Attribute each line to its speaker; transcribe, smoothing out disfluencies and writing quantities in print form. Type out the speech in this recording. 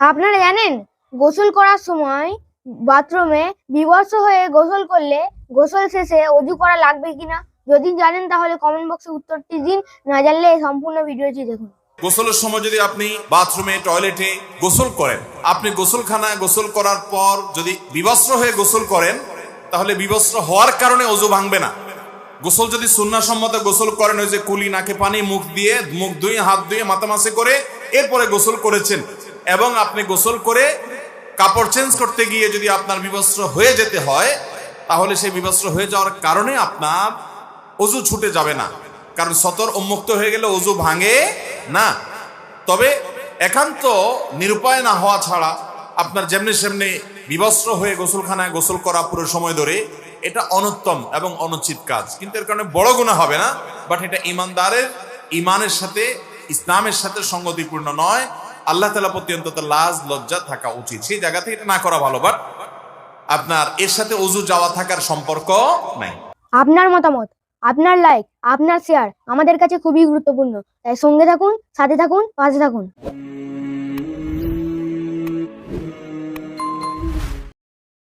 Speaker 1: আপনারা জানেন গোসল করার সময় বাথরুমে বিবর্ষ হয়ে গোসল করলে গোসল শেষে অজু করা লাগবে কিনা? যদি জানেন তাহলে কমেন্ট বক্সে উত্তরটি দিন, না জানলে এই সম্পূর্ণ ভিডিওটি দেখুন।
Speaker 2: গোসলের সময় যদি আপনি বাথরুমে টয়লেটে গোসল করেন, আপনি গোসলখানায় গোসল করার পর যদি বিবস্ত্র হয়ে গোসল করেন, তাহলে বিবস্ত্র হওয়ার কারণে অজু ভাঙবে না। গোসল যদি সুন্নাহসম্মত গোসল করেন, ওই যে কুলি, নাকে পানি, মুখ ধুয়ে হাত ধুয়ে মাথামাসি করে এরপরে গোসল করেছেন, এবং আপনি গোসল করে কাপড় চেঞ্জ করতে গিয়ে যদি আপনার বিবস্ত্র হয়ে যেতে হয়, তাহলে সেই বিবস্ত্র হয়ে যাওয়ার কারণে আপনার অজু ছুটে যাবে না, কারণ সতর উন্মুক্ত হয়ে গেলে অজু ভাঙে না। তবে একান্ত নিরুপায় না হওয়া ছাড়া আপনার যেমনি সেমনি বিবস্ত্র হয়ে গোসলখানায় গোসল করা পুরো সময় ধরে, এটা অনুত্তম এবং অনুচিত কাজ, কিন্তু এর কারণে বড় গুনাহ হবে না। বাট এটা ইমানদারের ইমানের সাথে, ইসলামের সাথে সঙ্গতিপূর্ণ নয়। আল্লাহ তাআলা প্রতি অন্তত লাজ লজ্জা থাকা উচিত, সেই জায়গা থেকে এটা না করা ভালো। বাট আপনার এর সাথে অজু যাওয়া থাকার সম্পর্ক নাই।
Speaker 1: আপনার মতামত, আপনার লাইক, আপনার শেয়ার আমাদের কাছে খুবই গুরুত্বপূর্ণ। তাই সঙ্গে থাকুন, সাথে থাকুন, পাশে থাকুন।